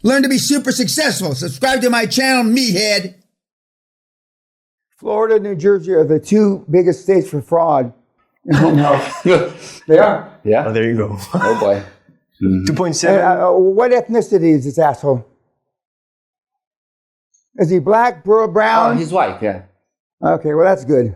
Learn to be super successful. Subscribe to my channel, Meathead. Florida and New Jersey are the two biggest states for fraud in home health. They are? Yeah. Oh, there you go. Oh, boy. 2.7. What ethnicity is this asshole? Is he black, brown? Oh, he's white, yeah. Okay, well, that's good.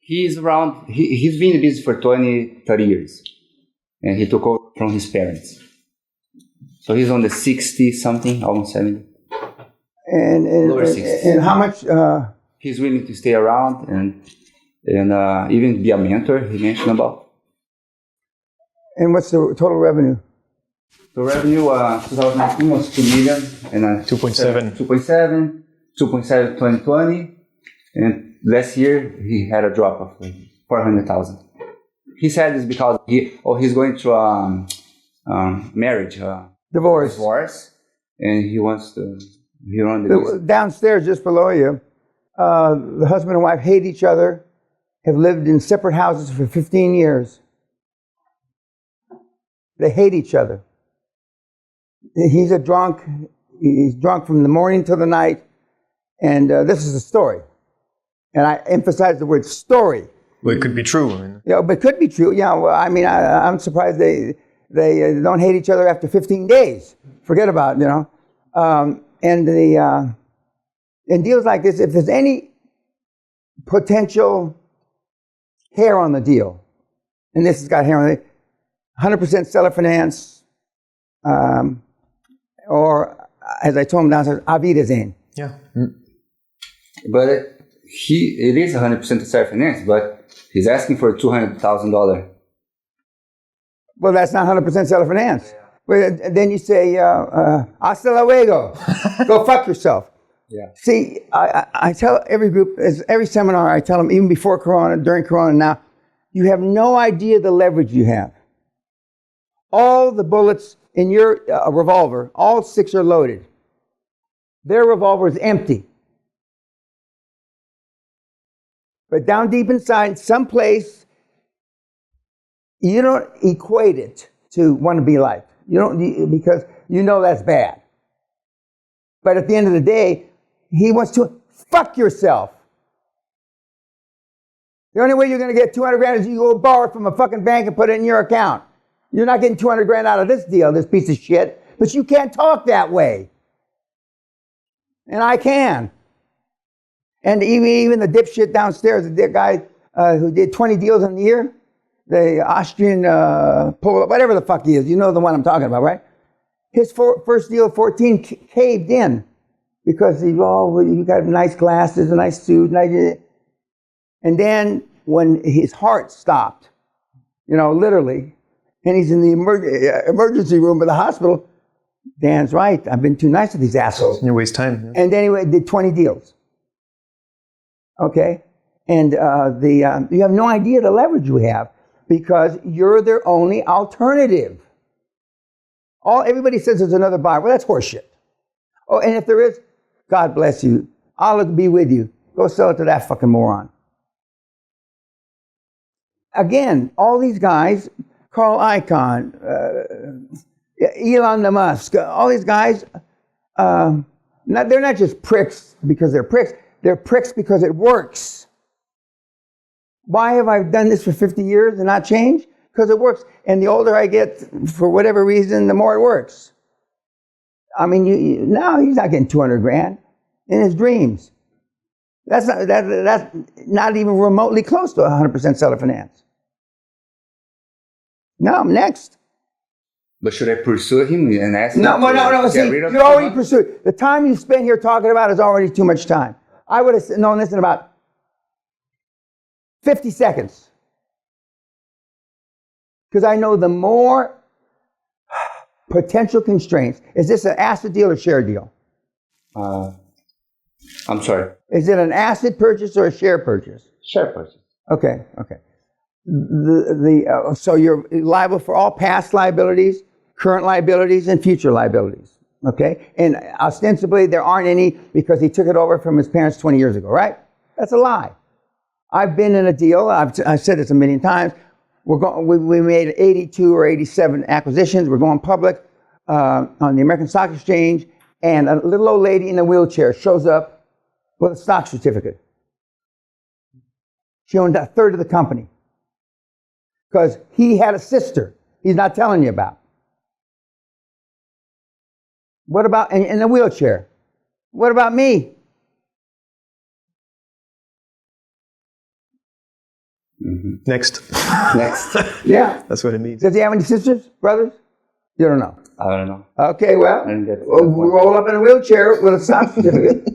He's around, he's been in business for 20, 30 years. And he took over from his parents. So he's on the 60-something, almost 70. And how much... he's willing to stay around and even be a mentor, he mentioned about. And what's the total revenue? The revenue, 2019 was 2 million. And 2.7. 2.7, 2020. And last year, he had a drop of 400,000. He said this because he's going through marriage. Divorce. And he wants to... Downstairs, just below you, the husband and wife hate each other, have lived in separate houses for 15 years. They hate each other. He's a drunk. He's drunk from the morning till the night. And this is a story. And I emphasize the word story. Well, it could be true. Yeah, but it could be true. Yeah, well, I mean, I'm surprised they don't hate each other after 15 days. Forget about it, in deals like this, if there's any potential hair on the deal, and this has got hair on it, 100% seller finance, or as I told him downstairs, Avidazain. Yeah. But it is 100% seller finance, but he's asking for $200,000. Well, that's not 100% seller finance. Yeah. Well, then you say, hasta luego, go fuck yourself. Yeah. See, I tell every group, every seminar, I tell them, even before Corona, during Corona now, you have no idea the leverage you have. All the bullets in your revolver, all 6 are loaded. Their revolver is empty. But down deep inside, someplace, you don't equate it to want to be liked. You don't, because you know that's bad. But at the end of the day, he wants to fuck yourself. The only way you're going to get 200 grand is you go borrow it from a fucking bank and put it in your account. You're not getting 200 grand out of this deal, this piece of shit. But you can't talk that way. And I can. And even the dipshit downstairs, the guy who did 20 deals in the year, the Austrian, whatever the fuck he is, you know the one I'm talking about, right? His first deal, 14, caved in because you got nice glasses, a nice suit, and then when his heart stopped, literally, and he's in the emergency room of the hospital, Dan's right, I've been too nice to these assholes. You waste time. Yeah. And anyway, did 20 deals. Okay? And you have no idea the leverage you have because you're their only alternative. Everybody says there's another buyer. Well, that's horseshit. Oh, and if there is, God bless you. Allah be with you. Go sell it to that fucking moron. Again, all these guys, Carl Icahn, Elon Musk, all these guys, they're not just pricks because they're pricks. They're pricks because it works. Why have I done this for 50 years and not changed? Because it works. And the older I get, for whatever reason, the more it works. I mean, now he's not getting 200 grand in his dreams. That's not even remotely close to 100% seller finance. No, next. But should I pursue him and ask him? No. See, you already pursued. The time you spent here talking about is already too much time. I would have known this in about 50 seconds. Because I know the more potential constraints. Is this an asset deal or share deal? I'm sorry. Is it an asset purchase or a share purchase? Share purchase. Okay. So you're liable for all past liabilities, current liabilities, and future liabilities. Okay? And ostensibly, there aren't any because he took it over from his parents 20 years ago, right? That's a lie. I've been in a deal. I've said this a million times. We made 82 or 87 acquisitions. We're going public. on the American Stock Exchange, and a little old lady in a wheelchair shows up with a stock certificate. She owned a third of the company because he had a sister he's not telling you about. What about in a wheelchair? What about me? Next. Yeah. That's what it means. Does he have any sisters, brothers? You don't know. I don't know. Okay, well, I didn't get roll up in a wheelchair with a stock certificate.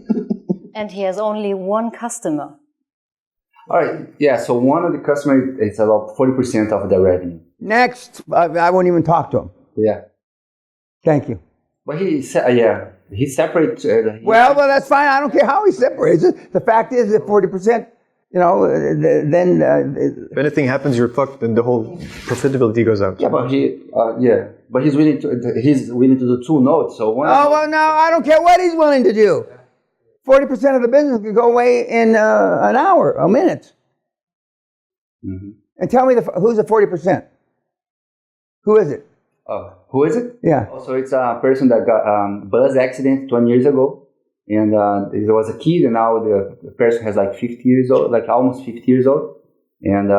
And he has only one customer. All right. Yeah. So one of the customers is about 40% of the revenue. Next, I won't even talk to him. Yeah. Thank you. But he separates. Well, that's fine. I don't care how he separates it. The fact is that 40%, then... If anything happens, you're fucked, and the whole profitability goes out. Yeah, but he's willing to do 2 notes. So one. Oh, well, no, I don't care what he's willing to do. 40% of the business could go away in an hour, a minute. Mm-hmm. And tell me who's the 40%? Who is it? Who is it? Yeah. So it's a person that got bus accident 20 years ago, and there was a kid, and now the person has like 50 years old, like almost 50 years old, and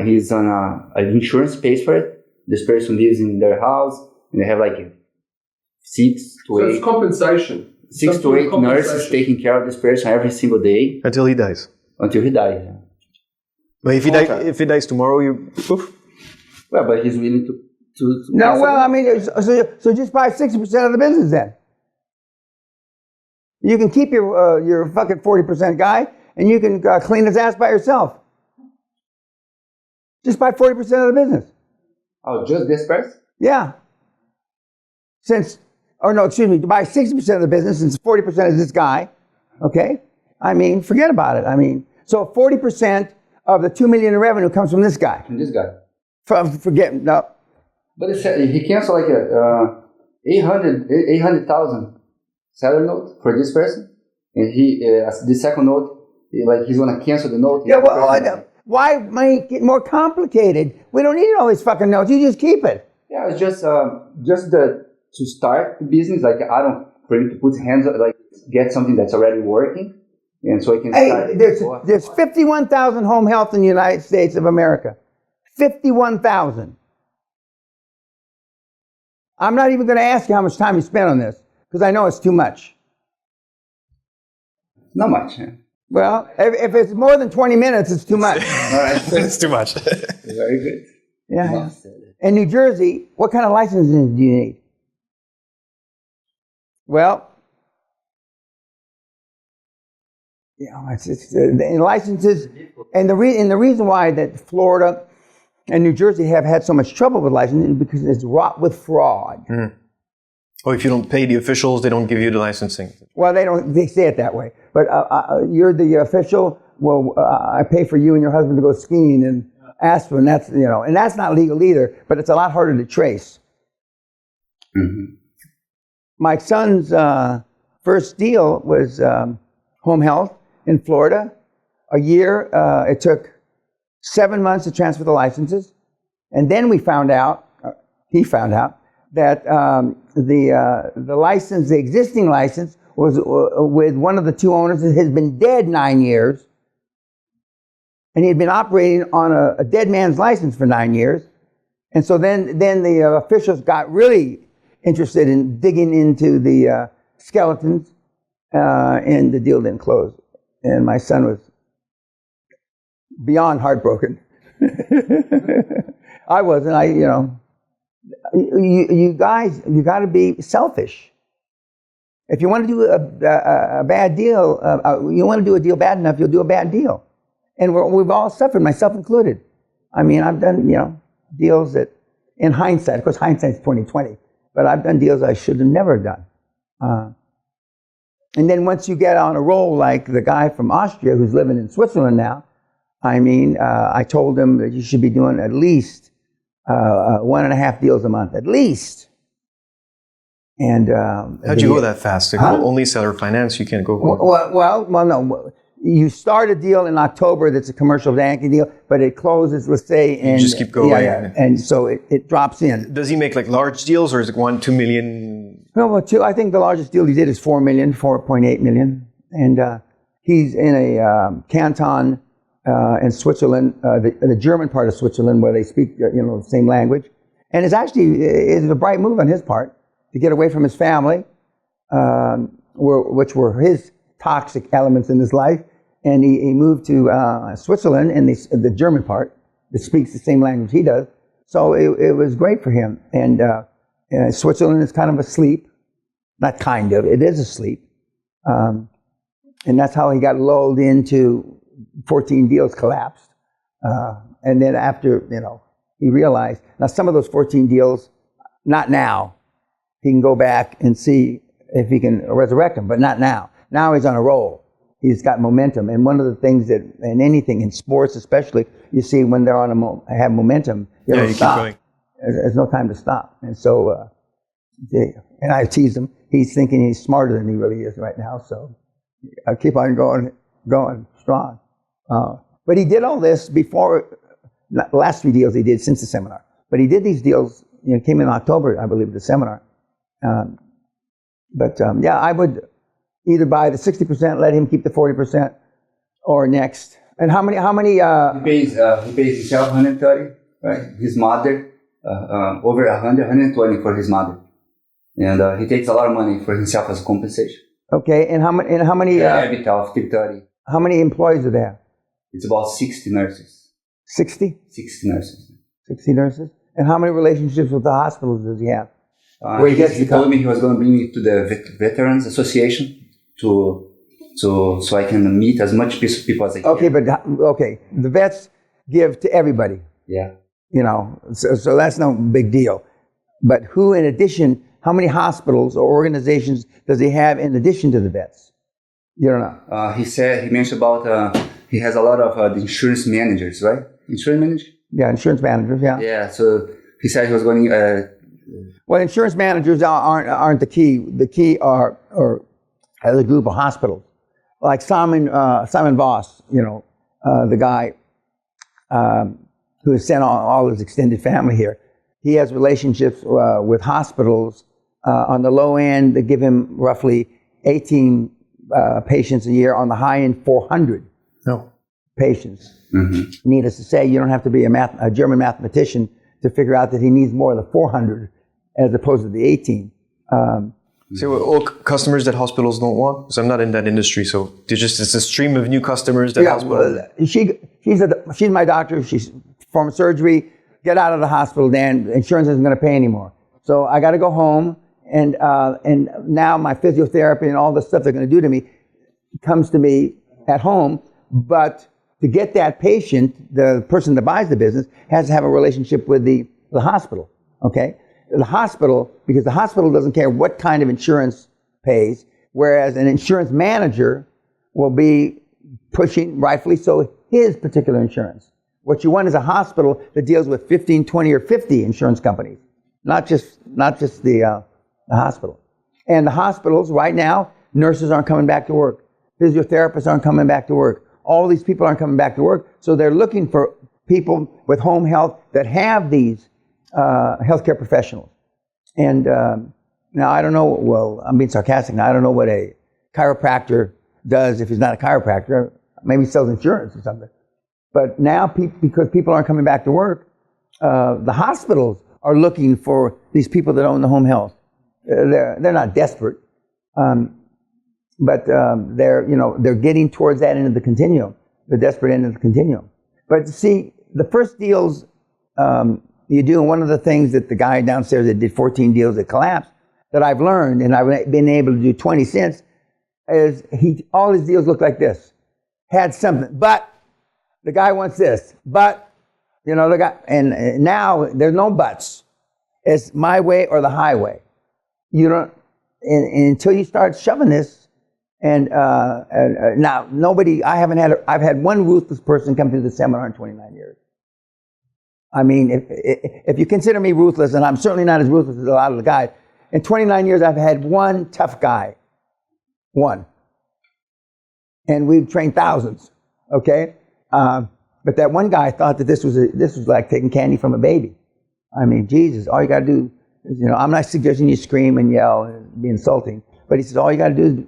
he's on an insurance pays for it. This person lives in their house, and they have like 6 to 8. So it's compensation. 6 to 8 nurses taking care of this person every single day Until he dies. until he dies. Yeah. But if he dies tomorrow, you poof. Well, but he's willing to No, well, I mean, so just buy 60% of the business then. You can keep your fucking 40% guy, and you can clean his ass by yourself. Just buy 40% of the business. Oh, just this person? Yeah. To buy 60% of the business, since 40% is this guy, okay? I mean, forget about it. I mean, so 40% of the $2 million in revenue comes from this guy. From this guy. No. But he canceled like a 800,000 salary note for this person, and the second note, he's gonna cancel the note. Yeah, well, why make it more complicated? We don't need all these fucking notes. You just keep it. Yeah, it's just to start the business. Like for him to put hands on, get something that's already working, and so he can start. Hey, there's 51,000 home health in the United States of America. 51,000. I'm not even going to ask you how much time you spent on this, because I know it's too much. Not much. Yeah. Well, if it's more than 20 minutes, it's too much. All right. It's too much. Very good. Yeah. In New Jersey, what kind of licensing do you need? Well, it's licenses, and the reason why that Florida and New Jersey have had so much trouble with licensing is because it's wrought with fraud. Mm. Oh, if you don't pay the officials, they don't give you the licensing. Well, they say it that way. But you're the official. Well, I pay for you and your husband to go skiing in Aspen. That's and that's not legal either. But it's a lot harder to trace. Mm-hmm. My son's first deal was home health in Florida. A year. It took 7 months to transfer the licenses, and then he found out that the existing license was with one of the 2 owners that has been dead 9 years, and he had been operating on a dead man's license for 9 years, and so then the officials got really interested in digging into the skeletons, and the deal didn't close, and my son was beyond heartbroken. I wasn't. You guys, you got to be selfish. If you want to do a bad deal, you want to do a deal bad enough, you'll do a bad deal. And we've all suffered, myself included. I mean, I've done deals that, in hindsight, of course, hindsight's 20/20, but I've done deals I should have never done. And then once you get on a roll like the guy from Austria who's living in Switzerland now, I mean, I told him that you should be doing at least 1.5 deals a month, at least. And how'd you go that fast? Only seller finance, you can't go. Well, no. you start a deal in October that's a commercial banking deal, but it closes, let's say, in... just keep going. Yeah. And so it drops in. Does he make like large deals, or is it 1, 2 million? No, well, I think the largest deal he did is 4.8 million. And he's in a canton in Switzerland, the German part of Switzerland, where they speak, the same language. And it's a bright move on his part to get away from his family, which were his toxic elements in his life. And he moved to Switzerland in the German part that speaks the same language he does. So it was great for him. And Switzerland is kind of asleep. Not kind of, it is asleep. And that's how he got lulled into 14 deals collapsed. And then after, he realized, now some of those 14 deals, not now. He can go back and see if he can resurrect them, but not now. Now he's on a roll. He's got momentum. And one of the things that, in anything, in sports especially, you see when they're have momentum, you don't stop. Keep going. There's no time to stop. And so, and I teased him. He's thinking he's smarter than he really is right now. So I keep on going strong. But he did all this before, the last 3 deals he did since the seminar. But he did these deals, came in October, I believe, the seminar. I would either buy the 60%, let him keep the 40%, or next. And how many? He pays himself 130, right? His mother, over 120 for his mother. And he takes a lot of money for himself as compensation. Okay, and how many? EBITDA of 330. How many employees are there? It's about 60 nurses. 60? 60 nurses. 60 nurses. And how many relationships with the hospitals does he have? He told me he was going to bring me to the Veterans Association so I can meet as much people as I can. Okay, the vets give to everybody. Yeah. So that's no big deal. But how many hospitals or organizations does he have in addition to the vets? You don't know. He mentioned about he has a lot of the insurance managers, right? Insurance managers? Yeah, insurance managers, yeah. Yeah, so he said he was going... well, insurance managers aren't the key. The key are a group of hospitals. Like Simon Voss, the guy who has sent all his extended family here. He has relationships with hospitals. On the low end, they give him roughly 18 patients a year. On the high end, 400 patients. Mm-hmm. Needless to say, you don't have to be a German mathematician to figure out that he needs more than 400 as opposed to the 18. So all customers that hospitals don't want? Because I'm not in that industry, so it's a stream of new customers that hospitals... She's my doctor. She's performing surgery. Get out of the hospital, Dan. Insurance isn't going to pay anymore. So I got to go home, and now my physiotherapy and all the stuff they're going to do to me comes to me at home. But to get that patient, the person that buys the business has to have a relationship with the hospital. Okay. The hospital, because the hospital doesn't care what kind of insurance pays, whereas an insurance manager will be pushing, rightfully so, his particular insurance. What you want is a hospital that deals with 15, 20, or 50 insurance companies, not just the hospital. And the hospitals right now, nurses aren't coming back to work. Physiotherapists aren't coming back to work. All these people aren't coming back to work, so they're looking for people with home health that have these healthcare professionals. And now I don't know, well, I'm being sarcastic now, I don't know what a chiropractor does if he's not a chiropractor. Maybe he sells insurance or something. But now, because people aren't coming back to work, the hospitals are looking for these people that own the home health. They're not desperate, but they're getting towards that end of the continuum, the desperate end of the continuum. But see, the first deals you do, and one of the things that the guy downstairs that did 14 deals that collapsed, that I've learned, and I've been able to do 20 since, is all his deals look like this. Had something, but the guy wants this, but, the guy, and now there's no buts. It's my way or the highway. You don't, and until you start shoving this, and now I've had one ruthless person come through the seminar in 29 years. I mean, if you consider me ruthless, and I'm certainly not as ruthless as a lot of the guys, in 29 years I've had one tough guy. One. And we've trained thousands, okay? But that one guy thought that this was like taking candy from a baby. I mean, Jesus, all you got to do is, I'm not suggesting you scream and yell and be insulting, but he says, all you got to do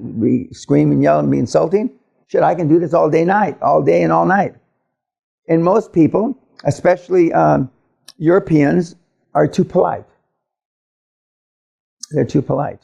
is scream and yell and be insulting? Shit, I can do this all day and all night. And most people, especially Europeans, are too polite. They're too polite.